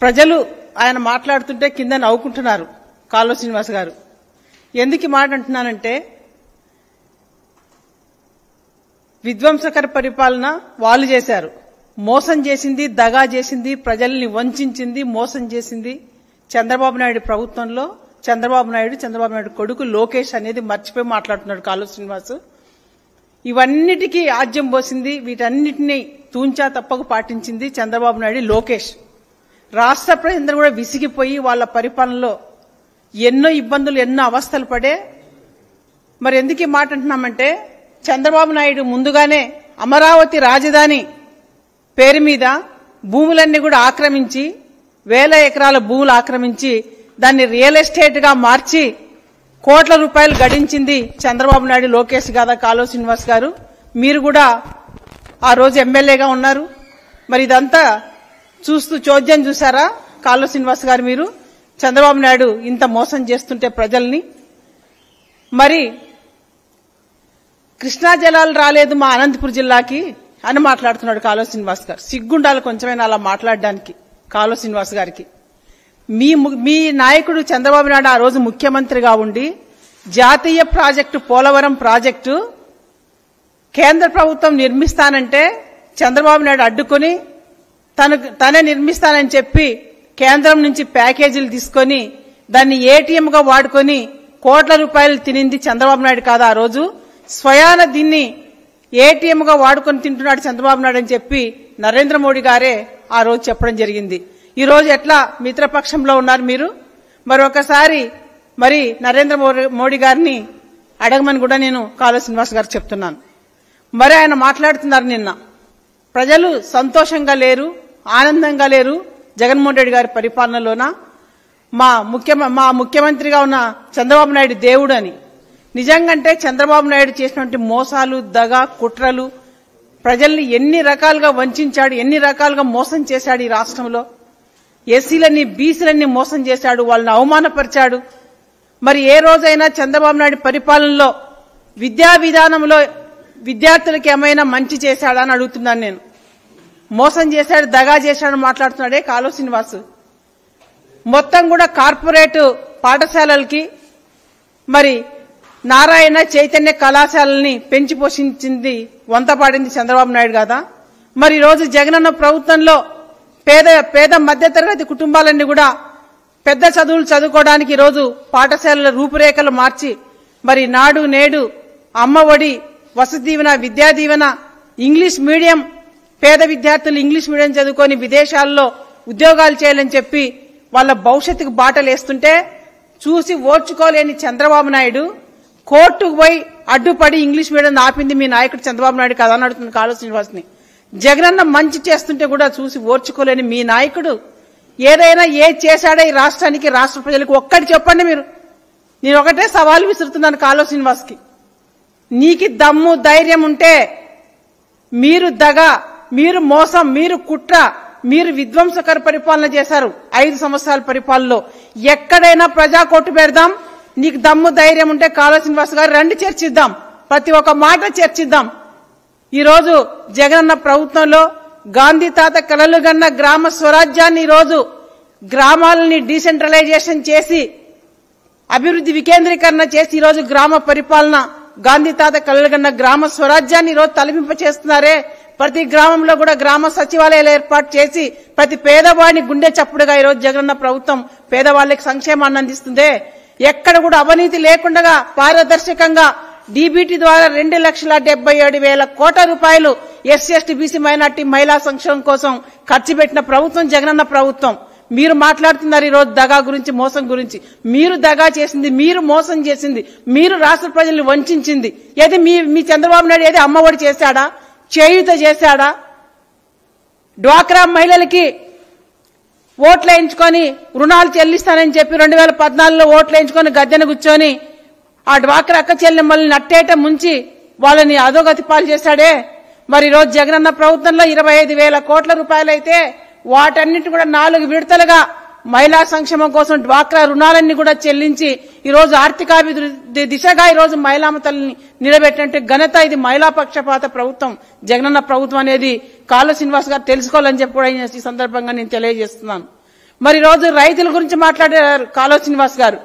ప్రజలు ఆయన మాట్లాడుతుంటే కింద నవ్వుకుంటున్నారు. కాలువ శ్రీనివాస్ గారు ఎందుకు మాట అంటున్నానంటే, విధ్వంసకర పరిపాలన వాళ్ళు చేశారు. మోసం చేసింది, దగా చేసింది, ప్రజల్ని వంచింది, మోసం చేసింది చంద్రబాబు నాయుడు ప్రభుత్వంలో. చంద్రబాబు నాయుడు కొడుకు లోకేష్ అనేది మర్చిపోయి మాట్లాడుతున్నాడు కాలువ శ్రీనివాస్. ఇవన్నిటికీ ఆజ్యం పోసింది, వీటన్నిటినీ తూంచా తప్పకు పాటించింది చంద్రబాబు నాయుడు లోకేష్. రాష్ట్ర ప్రజలందరూ కూడా విసిగిపోయి వాళ్ళ పరిపాలనలో ఎన్నో ఇబ్బందులు, ఎన్నో అవస్థలు పడే. మరి ఎందుకు ఈ మాట అంటున్నామంటే, చంద్రబాబు నాయుడు ముందుగానే అమరావతి రాజధాని పేరు మీద భూములన్నీ కూడా ఆక్రమించి, వేల ఎకరాల భూములు ఆక్రమించి దాన్ని రియల్ ఎస్టేట్ గా మార్చి కోట్ల రూపాయలు గడించింది చంద్రబాబు నాయుడు లోకేష్ కాదా కాలువ శ్రీనివాస్ గారు? మీరు కూడా ఆ రోజు ఎమ్మెల్యేగా ఉన్నారు. మరి ఇదంతా చూస్తూ చోద్యం చూసారా కాలువ శ్రీనివాస్ గారు? మీరు చంద్రబాబు నాయుడు ఇంత మోసం చేస్తుంటే ప్రజల్ని. మరి కృష్ణా జలాలు రాలేదు మా అనంతపురం జిల్లాకి అని మాట్లాడుతున్నాడు కాలువ శ్రీనివాస్ గారు. సిగ్గుండాలి కొంచెమైనా అలా మాట్లాడడానికి కాలువ శ్రీనివాస్ గారికి. మీ నాయకుడు చంద్రబాబు నాయుడు ఆ రోజు ముఖ్యమంత్రిగా ఉండి జాతీయ ప్రాజెక్టు పోలవరం ప్రాజెక్టు కేంద్ర ప్రభుత్వం నిర్మిస్తానంటే చంద్రబాబు నాయుడు అడ్డుకొని తనే నిర్మిస్తానని చెప్పి కేంద్రం నుంచి ప్యాకేజీలు తీసుకొని దాన్ని ఏటీఎంగా వాడుకొని కోట్ల రూపాయలు తినింది చంద్రబాబు నాయుడు కాదా ఆ రోజు? స్వయాన దీన్ని ఏటీఎంగా వాడుకొని తింటున్నాడు చంద్రబాబు నాయుడు అని చెప్పి నరేంద్ర మోడీ గారే ఆ రోజు చెప్పడం జరిగింది. ఈ రోజు ఎట్లా మిత్రపక్షంలో ఉన్నారు మీరు? మరి ఒకసారి మరి నరేంద్ర మోడీ గారిని అడగమని కూడా నేను కాలువ శ్రీనివాస్ గారు చెప్తున్నాను. మరి ఆయన మాట్లాడుతున్నారు, నిన్న ప్రజలు సంతోషంగా లేరు, ఆనందంగా లేరు జగన్మోహన్ రెడ్డి గారి పరిపాలనలోన. మా ముఖ్యమంత్రిగా ఉన్న చంద్రబాబు నాయుడు దేవుడు అని. నిజంగంటే చంద్రబాబు నాయుడు చేసినటువంటి మోసాలు, దగా, కుట్రలు, ప్రజల్ని ఎన్ని రకాలుగా వంచాడు, ఎన్ని రకాలుగా మోసం చేశాడు ఈ రాష్ట్రంలో. ఎస్సీలని, బీసీలన్నీ మోసం చేశాడు, వాళ్ళని అవమానపరిచాడు. మరి ఏ రోజైనా చంద్రబాబు నాయుడు పరిపాలనలో విద్యా విధానంలో విద్యార్థులకు ఏమైనా మంచి చేశాడా అని అడుగుతున్నాను నేను. మోసం చేశాడు, దగా చేశాడు మాట్లాడుతున్నాడే కాలువ శ్రీనివాస్. మొత్తం కూడా కార్పొరేట్ పాఠశాలలకి మరి నారాయణ చైతన్య కళాశాలని పెంచి పోషించింది, వంతపాడింది చంద్రబాబు నాయుడు కదా. మరి ఈరోజు జగనన్న ప్రభుత్వంలో పేద మధ్యతరగతి కుటుంబాలన్నీ కూడా పెద్ద చదువులు చదువుకోవడానికి ఈరోజు పాఠశాలల రూపురేఖలు మార్చి మరి నాడు నేడు, అమ్మఒడి, వసతి దీవెన, విద్యా దీవెన, ఇంగ్లీష్ మీడియం, పేద విద్యార్థులు ఇంగ్లీష్ మీడియం చదువుకొని విదేశాల్లో ఉద్యోగాలు చేయాలని చెప్పి వాళ్ళ భవిష్యత్తుకు బాటలు వేస్తుంటే చూసి ఓర్చుకోలేని చంద్రబాబు నాయుడు కోర్టుకు పోయి అడ్డుపడి ఇంగ్లీష్ మీడియం ఆపింది మీ నాయకుడు చంద్రబాబు నాయుడు కదా అని అడుగుతుంది కాలువ శ్రీనివాస్ని. జగనన్న మంచి చేస్తుంటే కూడా చూసి ఓర్చుకోలేని మీ నాయకుడు ఏదైనా చేశాడా ఈ రాష్ట్రానికి, రాష్ట్ర ప్రజలకు ఒక్కటి చెప్పండి మీరు. నేను ఒకటే సవాల్ విసురుతున్నాను కాలువ శ్రీనివాస్కి. నీకు దమ్ము ధైర్యం ఉంటే మీరు దగ, మీరు మోసం, మీరు కుట్ర, మీరు విధ్వంసకర పరిపాలన చేశారు 5 సంవత్సరాల పరిపాలనలో. ఎక్కడైనా ప్రజా కోర్టు పెడదాం. నీకు దమ్ము ధైర్యం ఉంటే కాలువ శ్రీనివాస్ గారు రండి, చర్చిద్దాం, ప్రతి ఒక్క మాట చర్చిద్దాం. ఈరోజు జగనన్న ప్రభుత్వంలో గాంధీ తాత కలలు గన్న గ్రామ స్వరాజ్యాన్ని ఈరోజు గ్రామాలని డీసెంట్రలైజేషన్ చేసి అభివృద్ధి వికేంద్రీకరణ చేసి ఈరోజు గ్రామ పరిపాలన, గాంధీ తాత కలలు గన్న గ్రామ స్వరాజ్యాన్ని ఈరోజు తలపింప చేస్తున్నారే. ప్రతి గ్రామంలో కూడా గ్రామ సచివాలయాలు ఏర్పాటు చేసి ప్రతి పేదవాడిని గుండె చప్పుడుగా ఈరోజు జగనన్న ప్రభుత్వం పేదవాళ్లకు సంక్షేమాన్ని అందిస్తుందే. ఎక్కడ కూడా అవినీతి లేకుండా పారదర్శకంగా డీబీటీ ద్వారా 2,77,000 కోట్ల రూపాయలు ఎస్సీ, ఎస్టీ, బీసీ, మైనార్టీ, మహిళా సంక్షేమం కోసం ఖర్చు పెట్టిన ప్రభుత్వం జగనన్న ప్రభుత్వం. మీరు మాట్లాడుతున్నారు ఈరోజు దగా గురించి, మోసం గురించి. మీరు దగా చేసింది, మీరు మోసం చేసింది, మీరు రాష్ట్ర ప్రజల్ని వంచింది ఏది? మీ చంద్రబాబు నాయుడు ఏది అమ్మఒడి చేశాడా? చేయూత చేశాడా? డ్వాక్రా మహిళలకి ఓట్లు వేయించుకొని రుణాలు చెల్లిస్తానని చెప్పి 2014లో ఓట్లు వేయించుకొని గద్దెన కూర్చొని ఆ డ్వాక్రా అక్క చెల్లెమ్మల్ని నట్టేట ముంచి వాళ్ళని అధోగతి పాలు చేశాడే. మరి ఈరోజు జగనన్న ప్రభుత్వంలో 25,000 కోట్ల రూపాయలైతే వాటన్నిటి కూడా 4 విడతలుగా మహిళా సంక్షేమం కోసం డ్వాక్రా రుణాలన్నీ కూడా చెల్లించి ఈరోజు ఆర్థికాభివృద్ధి దిశగా ఈరోజు మహిళామతల్ని నిలబెట్టినట్టు ఘనత ఇది మహిళా పక్షపాత ప్రభుత్వం జగనన్న ప్రభుత్వం అనేది కాలువ శ్రీనివాస్ గారు తెలుసుకోవాలని చెప్పి కూడా ఈ సందర్భంగా నేను తెలియజేస్తున్నాను. మరి రోజు రైతుల గురించి మాట్లాడారు కాలువ శ్రీనివాస్ గారు.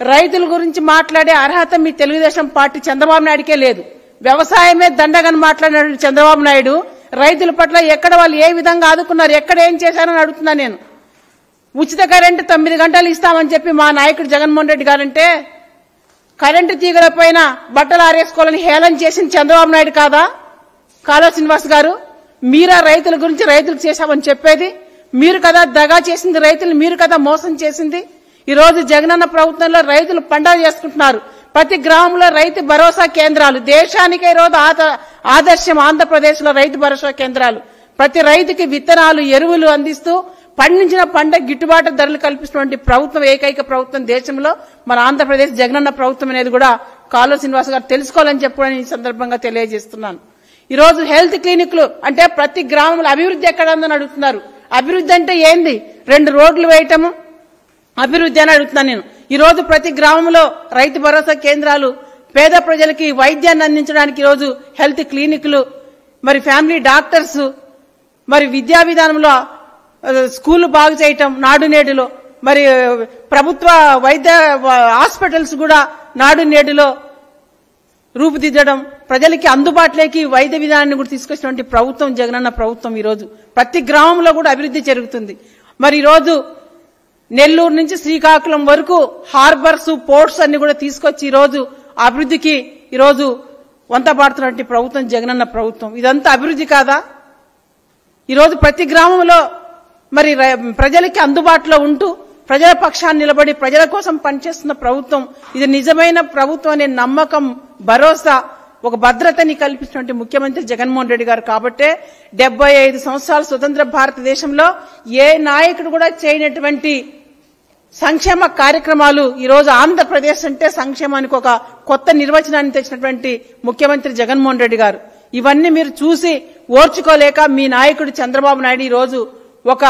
రైతుల గురించి మాట్లాడే అర్హత మీ తెలుగుదేశం పార్టీ చంద్రబాబు నాయుడుకే లేదు. వ్యవసాయమే దండగని మాట్లాడినాడు చంద్రబాబు నాయుడు. రైతుల పట్ల ఎక్కడ వాళ్ళు ఏ విధంగా ఆదుకున్నారు, ఎక్కడ ఏం చేశారని అడుగుతున్నా నేను. ఉచిత కరెంటు 9 గంటలు ఇస్తామని చెప్పి మా నాయకుడు జగన్మోహన్ రెడ్డి గారంటే కరెంటు తీగల పైన బట్టలు ఆరేసుకోవాలని హేళన చేసింది చంద్రబాబు నాయుడు కాదా కాలువ శ్రీనివాస్ గారు? మీరా రైతుల గురించి రైతులకు చేశామని చెప్పేది? మీరు కదా దగా చేసింది రైతులు, మీరు కదా మోసం చేసింది. ఈ రోజు జగనన్న ప్రభుత్వంలో రైతులు పండగ చేసుకుంటున్నారు. ప్రతి గ్రామంలో రైతు భరోసా కేంద్రాలు, దేశానికే రోజు ఆదర్శం ఆంధ్రప్రదేశ్ లో రైతు భరోసా కేంద్రాలు. ప్రతి రైతుకి విత్తనాలు, ఎరువులు అందిస్తూ పండించిన పంట గిట్టుబాటు ధరలు కల్పిస్తున్నటువంటి ప్రభుత్వం, ఏకైక ప్రభుత్వం దేశంలో మన ఆంధ్రప్రదేశ్ జగనన్న ప్రభుత్వం అనేది కూడా కాలువ శ్రీనివాస్ గారు తెలుసుకోవాలని చెప్పి ఈ సందర్భంగా తెలియజేస్తున్నాను. ఈ రోజు హెల్త్ క్లినిక్లు అంటే ప్రతి గ్రామంలో అభివృద్ధి ఎక్కడ ఉందని అడుగుతున్నారు. అభివృద్ధి అంటే ఏంది? 2 రోడ్లు వేయటము అభివృద్ధి అని అడుగుతున్నాను నేను. ఈ రోజు ప్రతి గ్రామంలో రైతు భరోసా కేంద్రాలు, పేద ప్రజలకి వైద్యాన్ని అందించడానికి ఈరోజు హెల్త్ క్లినిక్లు, మరి ఫ్యామిలీ డాక్టర్స్, మరి విద్యా విధానంలో స్కూళ్లు బాగు చేయటం నాడు నేడులో, మరి ప్రభుత్వ వైద్య హాస్పిటల్స్ కూడా నాడు నేడులో రూపుదిద్దడం, ప్రజలకి అందుబాటులోకి వైద్య విధానాన్ని కూడా తీసుకొచ్చినటువంటి ప్రభుత్వం జగనన్న ప్రభుత్వం. ఈరోజు ప్రతి గ్రామంలో కూడా అభివృద్ధి జరుగుతుంది. మరి ఈరోజు నెల్లూరు నుంచి శ్రీకాకుళం వరకు హార్బర్స్, పోర్ట్స్ అన్ని కూడా తీసుకొచ్చి ఈరోజు అభివృద్ధికి ఈరోజు వంత పాడుతున్నటువంటి ప్రభుత్వం జగనన్న ప్రభుత్వం. ఇదంతా అభివృద్ధి కాదా? ఈరోజు ప్రతి గ్రామంలో మరి ప్రజలకి అందుబాటులో ఉంటూ ప్రజల పక్షాన్ని నిలబడి ప్రజల కోసం పనిచేస్తున్న ప్రభుత్వం ఇది. నిజమైన ప్రభుత్వం అనే నమ్మకం, భరోసా, ఒక భద్రతని కల్పించినటువంటి ముఖ్యమంత్రి జగన్మోహన్ రెడ్డి గారు. కాబట్టే 75 సంవత్సరాల స్వతంత్ర భారతదేశంలో ఏ నాయకుడు కూడా చేయనటువంటి సంక్షేమ కార్యక్రమాలు ఈరోజు ఆంధ్రప్రదేశ్ అంటే సంక్షేమానికి ఒక కొత్త నిర్వచనాన్ని తెచ్చినటువంటి ముఖ్యమంత్రి జగన్మోహన్ రెడ్డి గారు. ఇవన్నీ మీరు చూసి ఓర్చుకోలేక మీ నాయకుడు చంద్రబాబు నాయుడు ఈరోజు ఒక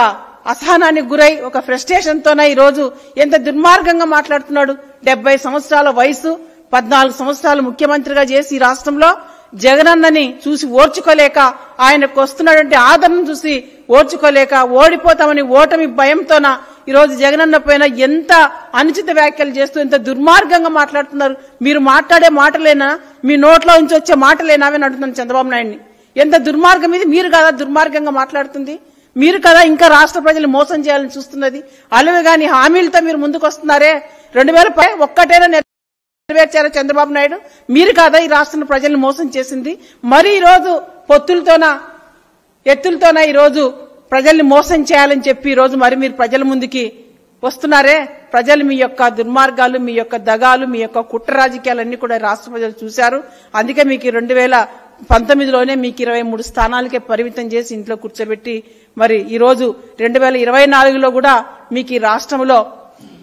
అసహనానికి గురై ఒక ఫ్రస్ట్రేషన్ తోనే ఈరోజు ఎంత దుర్మార్గంగా మాట్లాడుతున్నాడు. 70 సంవత్సరాల వయసు, 14 సంవత్సరాలు ముఖ్యమంత్రిగా చేసి ఈ రాష్ట్రంలో జగనన్నని చూసి ఓర్చుకోలేక, ఆయనకు వస్తున్నటువంటి ఆదరణ చూసి ఓర్చుకోలేక, ఓడిపోతామని ఓటమి భయంతోన ఈరోజు జగనన్న పైన ఎంత అనుచిత వ్యాఖ్యలు చేస్తూ ఎంత దుర్మార్గంగా మాట్లాడుతున్నారు. మీరు మాట్లాడే మాటలేనా, మీ నోట్లో నుంచి వచ్చే మాటలేనా అని అడుగుతున్నాను చంద్రబాబు నాయుడిని. ఎంత దుర్మార్గం ఇది? మీరు కదా దుర్మార్గంగా మాట్లాడుతుంది, మీరు కదా ఇంకా రాష్ట్ర ప్రజలు మోసం చేయాలని చూస్తున్నది. అలవి గాని హామీలతో మీరు ముందుకు వస్తున్నారే, 2000 ఒక్కటైనా నెరవేర్చారా చంద్రబాబు నాయుడు? మీరు కాదా ఈ రాష్ట్ర ప్రజలను మోసం చేసింది? మరి ఈరోజు పొత్తులతోనా ఎత్తులతోనా ఈరోజు ప్రజల్ని మోసం చేయాలని చెప్పి ఈరోజు మరి మీరు ప్రజల ముందుకి వస్తున్నారే. ప్రజలు మీ యొక్క దుర్మార్గాలు, మీ యొక్క దగాలు, మీ యొక్క కుట్ర రాజకీయాలన్నీ కూడా రాష్ట్ర ప్రజలు చూశారు. అందుకే మీకు 2019లోనే మీకు 23 స్థానాలకే పరిమితం చేసి ఇంట్లో కూర్చోబెట్టి మరి ఈరోజు 2024లో కూడా మీకు ఈ రాష్ట్రంలో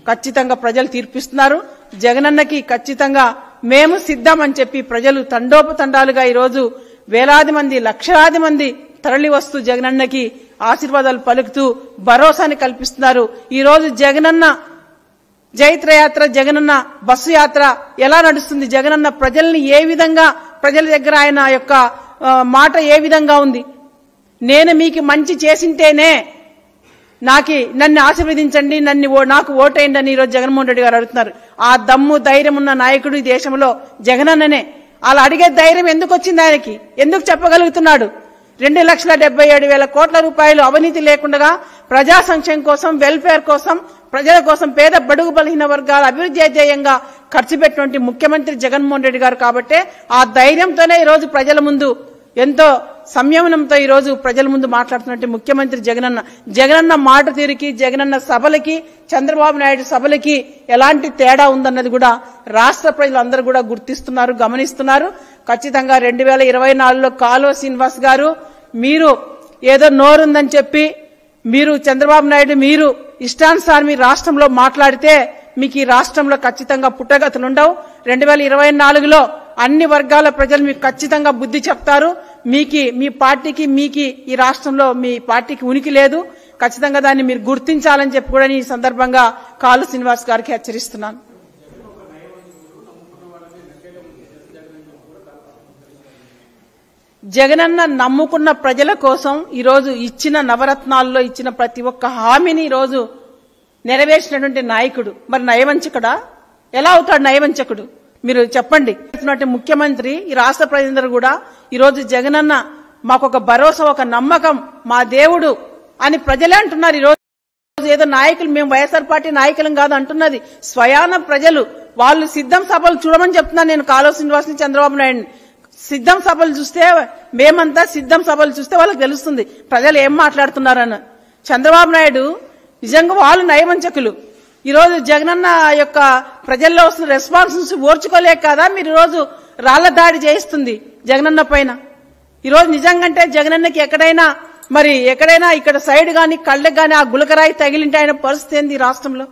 ఖచ్చితంగా ప్రజలు తీర్పిస్తున్నారు. జగనన్నకి ఖచ్చితంగా మేము సిద్ధం అని చెప్పి ప్రజలు తండోపతండాలుగా ఈరోజు వేలాది మంది, లక్షలాది మంది తరలి వస్తూ జగనన్నకి ఆశీర్వాదాలు పలుకుతూ భరోసాని కల్పిస్తున్నారు. ఈ రోజు జగనన్న జైత్రయాత్ర, జగనన్న బస్సు యాత్ర ఎలా నడుస్తుంది? జగనన్న ప్రజల్ని ఏ విధంగా, ప్రజల దగ్గర ఆయన యొక్క మాట ఏ విధంగా ఉంది? నేను మీకు మంచి చేసింటేనే నన్ను ఆశీర్వదించండి, నాకు ఓటేయండి అని ఈరోజు జగన్మోహన్ రెడ్డి గారు అడుగుతున్నారు. ఆ దమ్ము ధైర్యం ఉన్న నాయకుడు ఈ దేశంలో జగనన్ననే. అలా అడిగే ధైర్యం ఎందుకు వచ్చింది ఆయనకి? ఎందుకు చెప్పగలుగుతున్నాడు? 2,77,000 కోట్ల రూపాయలు అవినీతి లేకుండా ప్రజా సంక్షేమం కోసం, వెల్ఫేర్ కోసం, ప్రజల కోసం, పేద బడుగు బలహీన వర్గాల అభివృద్ధి ధ్యేయంగా ఖర్చు పెట్టినటువంటి ముఖ్యమంత్రి జగన్మోహన్ రెడ్డి గారు. కాబట్టే ఆ ధైర్యంతోనే ఈరోజు ప్రజల ముందు ఎంతో సంయమనంతో ఈరోజు ప్రజల ముందు మాట్లాడుతున్నట్టు ముఖ్యమంత్రి జగనన్న మాట తీరుకి, జగనన్న సభలకి, చంద్రబాబు నాయుడు సభలకి ఎలాంటి తేడా ఉందన్నది కూడా రాష్ట్ర ప్రజలందరూ కూడా గుర్తిస్తున్నారు, గమనిస్తున్నారు. ఖచ్చితంగా 2024లో కాలువ శ్రీనివాస్ గారు మీరు ఏదో నోరుందని చెప్పి మీరు చంద్రబాబు నాయుడు మీరు ఇష్టానుసారం మీ రాష్ట్రంలో మాట్లాడితే మీకు ఈ రాష్ట్రంలో ఖచ్చితంగా పుట్టగతులుండవు. 2024లో అన్ని వర్గాల ప్రజలు మీకు ఖచ్చితంగా బుద్ధి చెప్తారు. మీ పార్టీకి ఈ రాష్ట్రంలో మీ పార్టీకి ఉనికి లేదు. ఖచ్చితంగా దాన్ని మీరు గుర్తించాలని చెప్పి కూడా ఈ సందర్భంగా కాలువ శ్రీనివాస్ గారికి హెచ్చరిస్తున్నాను. జగనన్న నమ్ముకున్న ప్రజల కోసం ఈరోజు ఇచ్చిన నవరత్నాల్లో ఇచ్చిన ప్రతి ఒక్క హామీని ఈరోజు నెరవేర్చినటువంటి నాయకుడు మరి నయవంచకుడా? ఎలా అవుతాడు నయవంచకుడు? మీరు చెప్పండి. ముఖ్యమంత్రి ఈ రాష్ట్ర ప్రజలందరూ కూడా ఈరోజు జగనన్న మాకొక భరోసా, ఒక నమ్మకం, మా దేవుడు అని ప్రజలే అంటున్నారు. ఈరోజు ఏదో నాయకులు, మేము వైఎస్ఆర్ పార్టీ నాయకులం కాదు అంటున్నది స్వయాన ప్రజలు. వాళ్ళు సిద్ధం సభలు చూడమని చెప్తున్నాను నేను. కాలువ శ్రీనివాస్ని, చంద్రబాబు నాయుడిని సిద్ధం సభలు చూస్తే, మేమంతా సిద్ధం సభలు చూస్తే వాళ్ళకి తెలుస్తుంది ప్రజలు ఏం మాట్లాడుతున్నారని. చంద్రబాబు నాయుడు నిజంగా వాళ్ళు నయవంచకులు. ఈరోజు జగనన్న యొక్క ప్రజల్లో వస్తున్న రెస్పాన్స్ నుంచి ఓర్చుకోలేక కదా మీరు ఈరోజు రాళ్ల దాడి చేయిస్తుంది జగనన్న పైన. ఈరోజు నిజంగా జగనన్నకి ఎక్కడైనా ఇక్కడ సైడ్ గాని కళ్ళకి గాని ఆ గులకరాయి తగిలింటే ఆయన పరిస్థితి ఏంది? ఈ రాష్ట్రంలో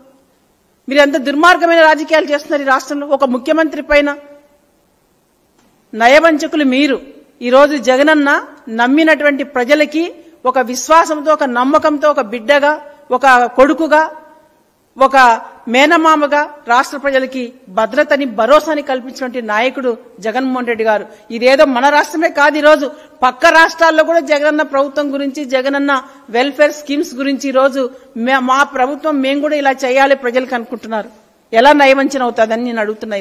మీరు ఎంత దుర్మార్గమైన రాజకీయాలు చేస్తున్నారు ఈ రాష్ట్రంలో ఒక ముఖ్యమంత్రి పైన. నయవంచకులు మీరు. ఈరోజు జగనన్న నమ్మినటువంటి ప్రజలకి ఒక విశ్వాసంతో, ఒక నమ్మకంతో, ఒక బిడ్డగా, ఒక కొడుకుగా, ఒక మేనమామగా రాష్ట్ర ప్రజలకి భద్రతని, భరోసాని కల్పించినటువంటి నాయకుడు జగన్మోహన్ రెడ్డి గారు. ఇదేదో మన రాష్ట్రమే కాదు, ఈరోజు పక్క రాష్ట్రాల్లో కూడా జగనన్న ప్రభుత్వం గురించి, జగనన్న వెల్ఫేర్ స్కీమ్స్ గురించి ఈరోజు మా ప్రభుత్వం మేము కూడా ఇలా చేయాలి ప్రజలకు అనుకుంటున్నారు. ఎలా నయవంచన అవుతుందని నేను అడుగుతున్నా.